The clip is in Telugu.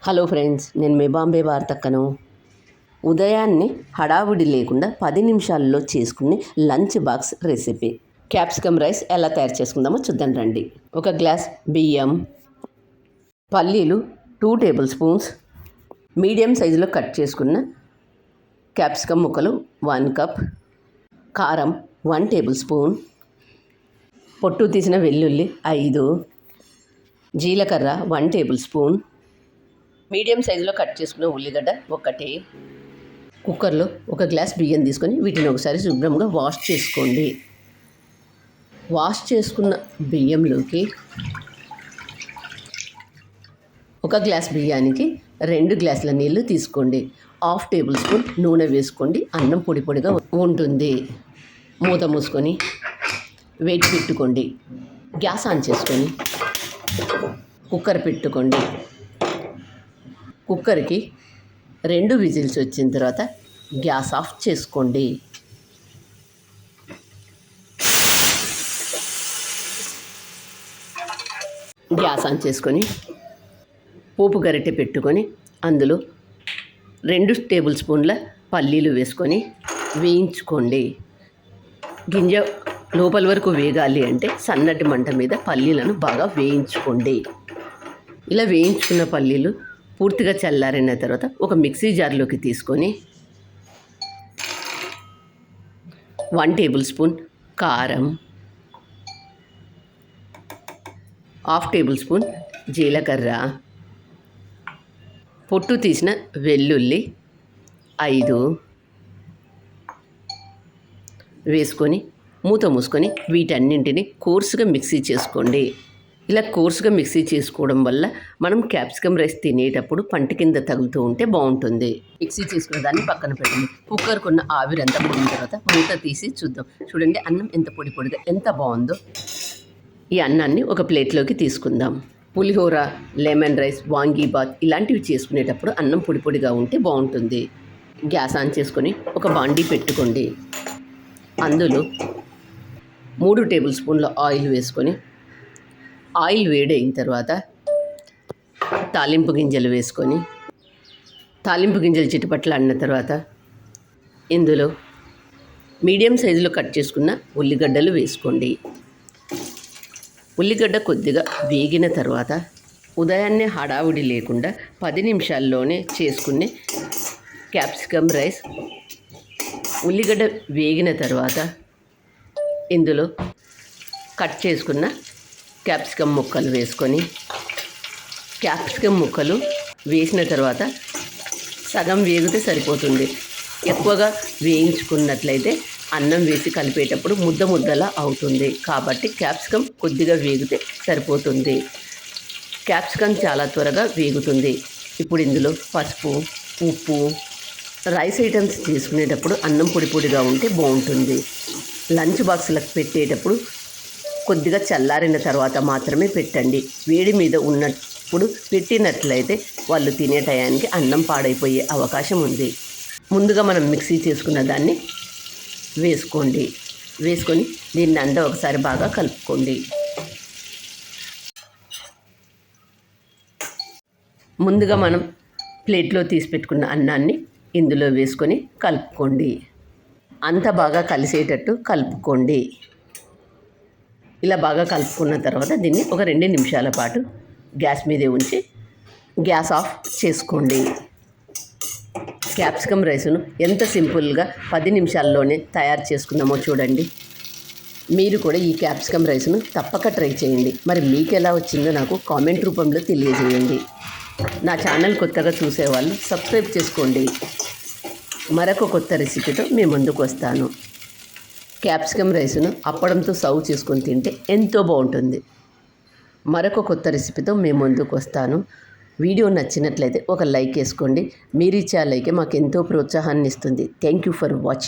హలో ఫ్రెండ్స్, నేను మీ బాంబే వార్తక్కను. ఉదయాన్నే హడావుడి లేకుండా 10 నిమిషాల్లో చేసుకునే lunch box recipe capsicum rice ఎలా తయారు చేసుకుందామో చూద్దాం రండి. 1 గ్లాస్ బియ్యం, పల్లీలు 2 టేబుల్ స్పూన్స్, మీడియం సైజులో కట్ చేసుకున్న క్యాప్సికమ్ ముక్కలు 1 కప్, కారం 1 టేబుల్ స్పూన్, పొట్టు తీసిన వెల్లుల్లి 5, జీలకర్ర 1 టేబుల్ స్పూన్, మీడియం సైజులో కట్ చేసుకున్న ఉల్లిగడ్డ 1. కుక్కర్లో 1 గ్లాస్ బియ్యం తీసుకొని వీటిని ఒకసారి శుభ్రంగా వాష్ చేసుకోండి. వాష్ చేసుకున్న బియ్యంలోకి 1 గ్లాస్ బియ్యానికి 2 గ్లాసుల నీళ్లు తీసుకోండి. 1/2 టేబుల్ స్పూన్ నూనె వేసుకోండి. అన్నం పొడి పొడిగా ఉంటుంది. మూత మూసుకొని వెయిట్ పెట్టుకోండి. గ్యాస్ ఆన్ చేసుకొని కుక్కర్ పెట్టుకోండి. కుక్కర్కి 2 విజిల్స్ వచ్చిన తర్వాత గ్యాస్ ఆఫ్ చేసుకోండి. గ్యాస్ ఆన్ చేసుకొని పోపు గరిటె పెట్టుకొని అందులో 2 టేబుల్ స్పూన్ల పల్లీలు వేసుకొని వేయించుకోండి. గింజ లోపల వరకు వేగాలి అంటే సన్నటి మంట మీద పల్లీలను బాగా వేయించుకోండి. ఇలా వేయించుకున్న పల్లీలు పూర్తిగా చల్లారిన తర్వాత ఒక మిక్సీ జార్లోకి తీసుకొని 1 టేబుల్ స్పూన్ కారం, 1/2 టేబుల్ స్పూన్ జీలకర్ర, పొట్టు తీసిన వెల్లుల్లి 5 వేసుకొని మూత మూసుకొని వీటన్నింటిని కోర్సుగా మిక్సీ చేసుకోండి. ఇలా కోర్సుగా మిక్సీ చేసుకోవడం వల్ల మనం క్యాప్సికమ్ రైస్ తినేటప్పుడు పంట కింద తగులుతూ ఉంటే బాగుంటుంది. మిక్సీ చేసుకున్న దాన్ని పక్కన పెట్టండి. కుక్కర్కున్న ఆవిరంతా పోయిన తర్వాత మూత తీసి చూద్దాం. చూడండి, అన్నం ఎంత పొడి పొడిగా ఎంత బాగుందో. ఈ అన్నాన్ని ఒక ప్లేట్లోకి తీసుకుందాం. పులిహోర, లెమన్ రైస్, వాంగీబాత్ ఇలాంటివి చేసుకునేటప్పుడు అన్నం పొడి పొడిగా ఉంటే బాగుంటుంది. గ్యాస్ ఆన్ చేసుకొని ఒక బాండీ పెట్టుకోండి. అందులో 3 టేబుల్ స్పూన్ల ఆయిల్ వేసుకొని ఆయిల్ వేడైన తర్వాత తాలింపు గింజలు వేసుకొని తాలింపు గింజలు చిటపట్లాడిన తర్వాత ఇందులో మీడియం సైజులో కట్ చేసుకున్న ఉల్లిగడ్డలు వేసుకోండి. ఉల్లిగడ్డ కొద్దిగా వేగిన తర్వాత ఉదయాన్నే హడావుడి లేకుండా 10 నిమిషాల్లోనే చేసుకునే క్యాప్సికమ్ రైస్. ఉల్లిగడ్డ వేగిన తర్వాత ఇందులో కట్ చేసుకున్న క్యాప్సికమ్ ముక్కలు వేసుకొని క్యాప్సికమ్ ముక్కలు వేసిన తర్వాత సగం వేగితే సరిపోతుంది. ఎక్కువగా వేయించుకున్నట్లయితే అన్నం వేసి కలిపేటప్పుడు ముద్ద ముద్దలా అవుతుంది. కాబట్టి క్యాప్సికమ్ కొద్దిగా వేగితే సరిపోతుంది. క్యాప్సికమ్ చాలా త్వరగా వేగుతుంది. ఇప్పుడు ఇందులో పసుపు, ఉప్పు, రైస్ ఐటమ్స్ తీసుకునేటప్పుడు అన్నం పొడి పొడిగా ఉంటే బాగుంటుంది. లంచ్ బాక్సులకు పెట్టేటప్పుడు కొద్దిగా చల్లారిన తర్వాత మాత్రమే పెట్టండి. వేడి మీద ఉన్నప్పుడు పెట్టినట్లయితే వాళ్ళు తినే టయానికి అన్నం పాడైపోయే అవకాశం ఉంది. ముందుగా మనం మిక్సీ చేసుకున్న దాన్ని వేసుకోండి. వేసుకొని దీన్ని అంతా ఒకసారి బాగా కలుపుకోండి. ముందుగా మనం ప్లేట్లో తీసి పెట్టుకున్న అన్నాన్ని ఇందులో వేసుకొని కలుపుకోండి. అంతా బాగా కలిసేటట్టు కలుపుకోండి. ఇలా బాగా కలుపుకున్న తర్వాత దీన్ని ఒక 2 నిమిషాల పాటు గ్యాస్ మీదే ఉంచి గ్యాస్ ఆఫ్ చేసుకోండి. క్యాప్సికమ్ రైస్ను ఎంత సింపుల్గా 10 నిమిషాల్లోనే తయారు చేసుకున్నామో చూడండి. మీరు కూడా ఈ క్యాప్సికమ్ రైస్ను తప్పక ట్రై చేయండి. మరి మీకు ఎలా వచ్చిందో నాకు కామెంట్ రూపంలో తెలియజేయండి. నా ఛానల్ కొత్తగా చూసేవాళ్ళు సబ్స్క్రైబ్ చేసుకోండి. మరొక కొత్త రెసిపీతో మీ ముందుకు వస్తాను. క్యాప్సికమ్ రైస్ను అప్పడంతో సర్వ్ చేసుకొని తింటే ఎంతో బాగుంటుంది. మరొక కొత్త రెసిపీతో మేము ముందుకు వస్తాను. వీడియో నచ్చినట్లయితే ఒక లైక్ వేసుకోండి. మీరు ఇచ్చే లైకే మాకు ఎంతో ప్రోత్సాహాన్ని ఇస్తుంది. Thank you for watching.